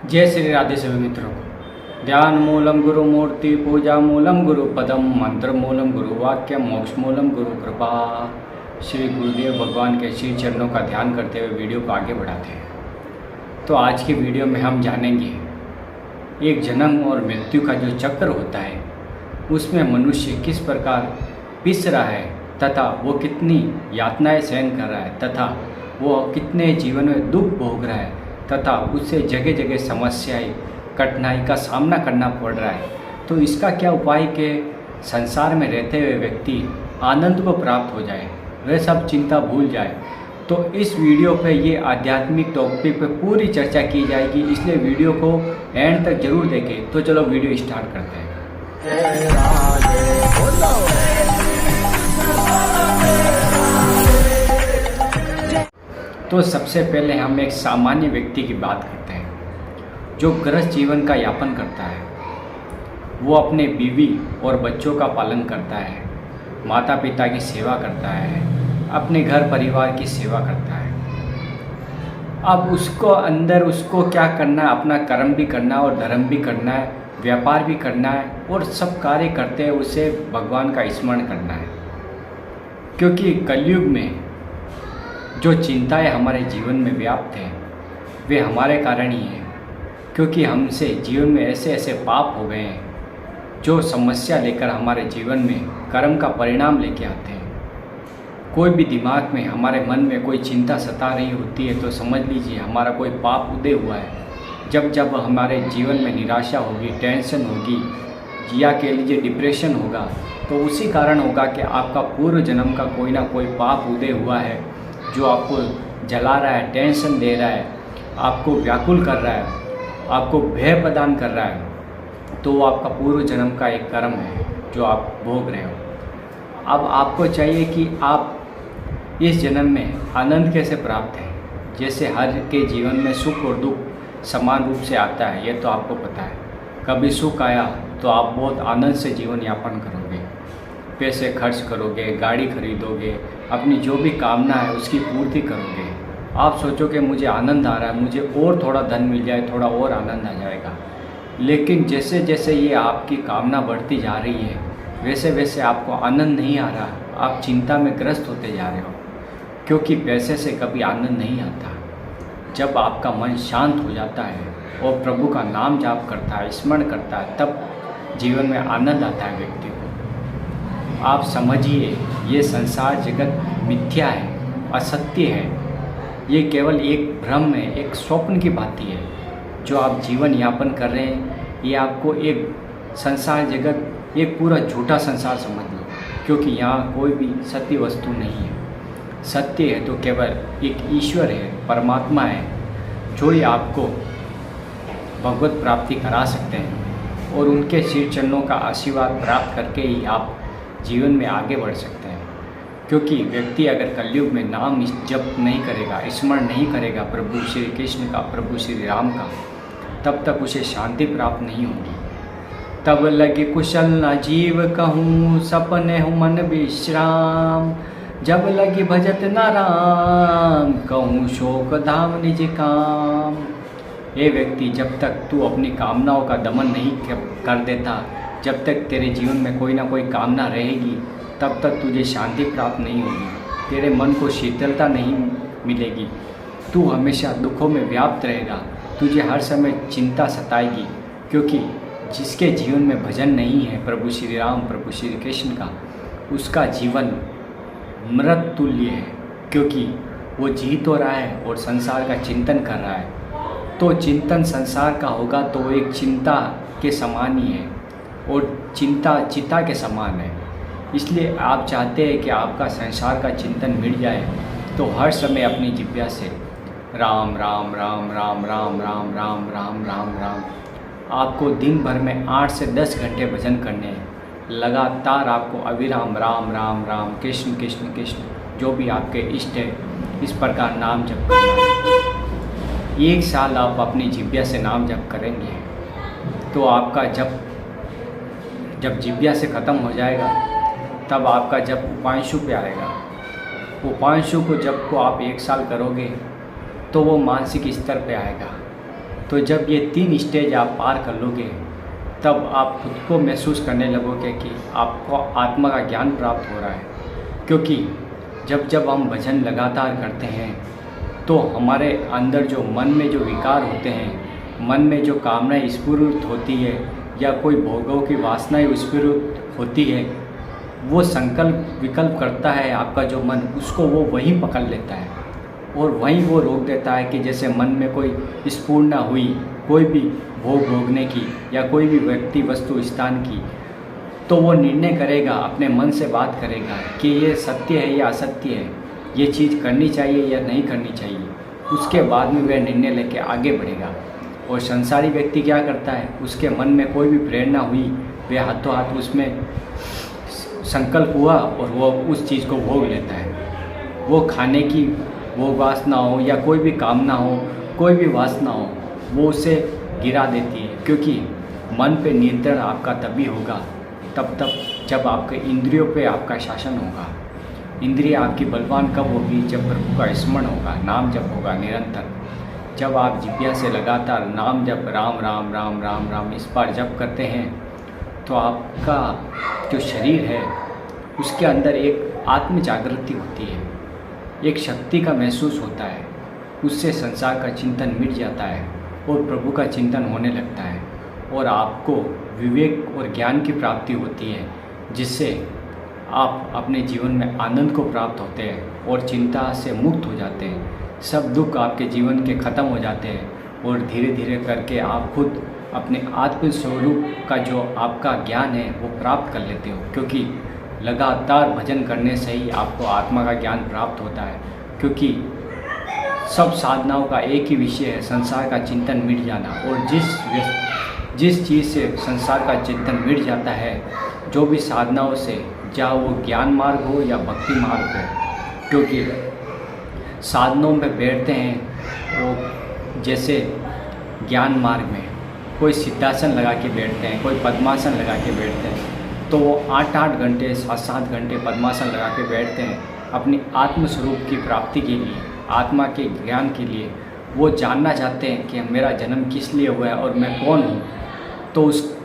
जय श्री राधे सभी मित्रों को। ध्यान मूलम गुरु मूर्ति, पूजा मूलम गुरु पदम, मंत्र मूलम गुरु वाक्य, मोक्ष मूलम गुरु कृपा। श्री गुरुदेव भगवान के श्री चरणों का ध्यान करते हुए वीडियो को आगे बढ़ाते हैं। तो आज की वीडियो में हम जानेंगे एक जन्म और मृत्यु का जो चक्र होता है उसमें मनुष्य किस प्रकार पिस रहा है तथा वो कितनी यातनाएं सहन कर रहा है तथा वो कितने जीवन में दुख भोग रहा है तथा उससे जगह जगह समस्याएं कठिनाई का सामना करना पड़ रहा है। तो इसका क्या उपाय के संसार में रहते हुए व्यक्ति आनंद को प्राप्त हो जाए, वह सब चिंता भूल जाए। तो इस वीडियो पे ये आध्यात्मिक टॉपिक पे पूरी चर्चा की जाएगी, इसलिए वीडियो को एंड तक जरूर देखें। तो चलो वीडियो स्टार्ट करते हैं। तो सबसे पहले हम एक सामान्य व्यक्ति की बात करते हैं जो गृहस्थ जीवन का यापन करता है। वो अपने बीवी और बच्चों का पालन करता है, माता पिता की सेवा करता है, अपने घर परिवार की सेवा करता है। अब उसको अंदर उसको क्या करना है, अपना कर्म भी करना है और धर्म भी करना है, व्यापार भी करना है और सब कार्य करते हुए उसे भगवान का स्मरण करना है। क्योंकि कलयुग में जो चिंताएं हमारे जीवन में व्याप्त हैं वे हमारे कारण ही हैं, क्योंकि हमसे जीवन में ऐसे ऐसे पाप हो गए हैं जो समस्या लेकर हमारे जीवन में कर्म का परिणाम लेके आते हैं। कोई भी दिमाग में हमारे मन में कोई चिंता सता रही होती है तो समझ लीजिए हमारा कोई पाप उदय हुआ है। जब जब हमारे जीवन में निराशा होगी, टेंशन होगी या कह लीजिए डिप्रेशन होगा तो उसी कारण होगा कि आपका पूर्व जन्म का कोई ना कोई पाप उदय हुआ है जो आपको जला रहा है, टेंशन दे रहा है, आपको व्याकुल कर रहा है, आपको भय प्रदान कर रहा है। तो वो आपका पूर्व जन्म का एक कर्म है जो आप भोग रहे हो। अब आपको चाहिए कि आप इस जन्म में आनंद कैसे प्राप्त है। जैसे हर के जीवन में सुख और दुख समान रूप से आता है, ये तो आपको पता है। कभी सुख आया तो आप बहुत आनंद से जीवन यापन करोगे, पैसे खर्च करोगे, गाड़ी खरीदोगे, अपनी जो भी कामना है उसकी पूर्ति करोगे। आप सोचोगे मुझे आनंद आ रहा है, मुझे और थोड़ा धन मिल जाए, थोड़ा और आनंद आ जाएगा। लेकिन जैसे जैसे ये आपकी कामना बढ़ती जा रही है वैसे वैसे आपको आनंद नहीं आ रहा, आप चिंता में ग्रस्त होते जा रहे हो। क्योंकि पैसे से कभी आनंद नहीं आता। जब आपका मन शांत हो जाता है और प्रभु का नाम जाप करता है, स्मरण करता है, तब जीवन में आनंद आता है व्यक्ति को। आप समझिए ये संसार जगत मिथ्या है, असत्य है, ये केवल एक भ्रम है, एक स्वप्न की भांति है जो आप जीवन यापन कर रहे हैं। ये आपको एक संसार जगत, एक पूरा झूठा संसार समझ लो, क्योंकि यहाँ कोई भी सत्य वस्तु नहीं है। सत्य है तो केवल एक ईश्वर है, परमात्मा है, जो ही आपको भगवत प्राप्ति करा सकते हैं और उनके श्री चरणों का आशीर्वाद प्राप्त करके ही आप जीवन में आगे बढ़ सकते हैं। क्योंकि व्यक्ति अगर कलयुग में नाम जप नहीं करेगा, स्मरण नहीं करेगा प्रभु श्री कृष्ण का, प्रभु श्री राम का, तब तक उसे शांति प्राप्त नहीं होगी। तब लगे कुशल न जीव कहूँ, सपने हूँ मन विश्राम, जब लगी भजत न राम, कहूँ शोक धाम निज काम। ये व्यक्ति जब तक तू अपनी कामनाओं का दमन नहीं कर देता, जब तक तेरे जीवन में कोई ना कोई कामना रहेगी, तब तक तुझे शांति प्राप्त नहीं होगी, तेरे मन को शीतलता नहीं मिलेगी, तू हमेशा दुखों में व्याप्त रहेगा, तुझे हर समय चिंता सताएगी। क्योंकि जिसके जीवन में भजन नहीं है प्रभु श्री राम, प्रभु श्री कृष्ण का, उसका जीवन मृत तुल्य है। क्योंकि वो जी तो रहा है और संसार का चिंतन कर रहा है, तो चिंतन संसार का होगा तो वो एक चिंता के समान ही है और चिंता चिता के समान है। इसलिए आप चाहते हैं कि आपका संसार का चिंतन मिट जाए, तो हर समय अपनी जिह्वा से राम राम राम राम राम राम राम राम राम राम, आपको दिन भर में 8 से 10 घंटे भजन करने हैं। लगातार आपको अविराम राम राम राम, कृष्ण कृष्ण कृष्ण, जो भी आपके इष्ट है इस प्रकार नाम जप करना है। 1 साल आप अपनी जिह्वा से नाम जप करेंगे तो आपका जब जिह्वा से ख़त्म हो जाएगा तब आपका जब उपांशु पे आएगा। उपांशु को जब को आप 1 साल करोगे तो वो मानसिक स्तर पे आएगा। तो जब ये 3 स्टेज आप पार कर लोगे तब आप खुद को महसूस करने लगोगे कि आपको आत्मा का ज्ञान प्राप्त हो रहा है। क्योंकि जब जब हम भजन लगातार करते हैं तो हमारे अंदर जो मन में जो विकार होते हैं, मन में जो कामनाएं स्फुरित होती है या कोई भोगों की वासनाएं स्फुरित होती है, वो संकल्प विकल्प करता है आपका जो मन, उसको वो वहीं पकड़ लेता है और वहीं वो रोक देता है कि जैसे मन में कोई स्फूर्णा हुई कोई भी भोग भोगने की या कोई भी व्यक्ति वस्तु स्थान की, तो वो निर्णय करेगा, अपने मन से बात करेगा कि ये सत्य है या असत्य है, ये चीज़ करनी चाहिए या नहीं करनी चाहिए। उसके बाद में वह निर्णय लेके आगे बढ़ेगा। और संसारी व्यक्ति क्या करता है, उसके मन में कोई भी प्रेरणा हुई, वह हाथों हाथ उसमें संकल्प हुआ और वो उस चीज़ को भोग लेता है। वो खाने की वो वासना हो या कोई भी कामना हो, कोई भी वासना हो, वो उसे गिरा देती है। क्योंकि मन पे नियंत्रण आपका तभी होगा तब जब आपके इंद्रियों पे आपका शासन होगा। इंद्रिय आपकी बलवान कब होगी, जब प्रभु का स्मरण होगा, नाम जप होगा निरंतर। जब आप जिह्वा से लगातार नाम जप राम राम राम राम राम इस बार जप करते हैं तो आपका जो शरीर है उसके अंदर एक आत्म जागृति होती है, एक शक्ति का महसूस होता है। उससे संसार का चिंतन मिट जाता है और प्रभु का चिंतन होने लगता है और आपको विवेक और ज्ञान की प्राप्ति होती है, जिससे आप अपने जीवन में आनंद को प्राप्त होते हैं और चिंता से मुक्त हो जाते हैं। सब दुख आपके जीवन के ख़त्म हो जाते हैं और धीरे धीरे करके आप खुद अपने आत्म स्वरूप का जो आपका ज्ञान है वो प्राप्त कर लेते हो। क्योंकि लगातार भजन करने से ही आपको आत्मा का ज्ञान प्राप्त होता है। क्योंकि सब साधनाओं का एक ही विषय है, संसार का चिंतन मिट जाना। और जिस चीज़ से संसार का चिंतन मिट जाता है, जो भी साधनाओं से, चाहे वो ज्ञान मार्ग हो या भक्ति मार्ग हो, क्योंकि साधनों में बैठते हैं वो जैसे ज्ञान मार्ग में कोई सिद्धासन लगा के बैठते हैं, कोई पद्मासन लगा के बैठते हैं, तो वो 8-8 घंटे 7-7 घंटे पद्मासन लगा के बैठते हैं अपनी आत्म स्वरूप की प्राप्ति के लिए, आत्मा के ज्ञान के लिए। वो जानना चाहते हैं कि मेरा जन्म किस लिए हुआ है और मैं कौन हूँ। तो उस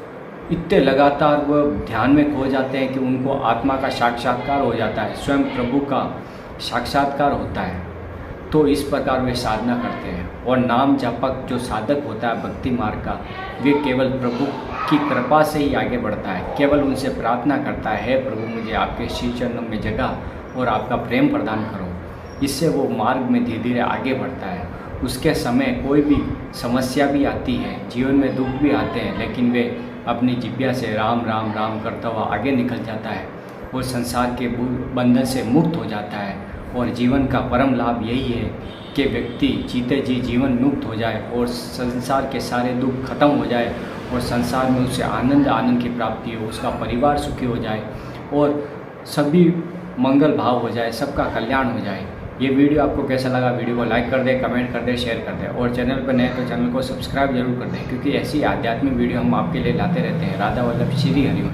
इतने लगातार वो ध्यान में खो जाते हैं कि उनको आत्मा का साक्षात्कार हो जाता है, स्वयं प्रभु का साक्षात्कार होता है। तो इस प्रकार वे साधना करते हैं। और नाम जापक जो साधक होता है भक्ति मार्ग का, वे केवल प्रभु की कृपा से ही आगे बढ़ता है, केवल उनसे प्रार्थना करता है, हे प्रभु मुझे आपके श्री चरणों में जगह और आपका प्रेम प्रदान करो। इससे वो मार्ग में धीरे धीरे आगे बढ़ता है। उसके समय कोई भी समस्या भी आती है, जीवन में दुख भी आते हैं, लेकिन वे अपनी जिह्वा से राम राम राम करता हुआ आगे निकल जाता है और संसार के बंधन से मुक्त हो जाता है। और जीवन का परम लाभ यही है कि व्यक्ति जीते जी जीवन मुक्त हो जाए और संसार के सारे दुख खत्म हो जाए और संसार में उसे आनंद की प्राप्ति हो, उसका परिवार सुखी हो जाए और सभी मंगल भाव हो जाए, सबका कल्याण हो जाए। ये वीडियो आपको कैसा लगा, वीडियो को लाइक कर दें, कमेंट कर दें, शेयर कर दें और चैनल पर नए तो चैनल को सब्सक्राइब जरूर कर दें, क्योंकि ऐसी आध्यात्मिक वीडियो हम आपके लिए लाते रहते हैं। राधा वल्लभ श्री हरिवंश।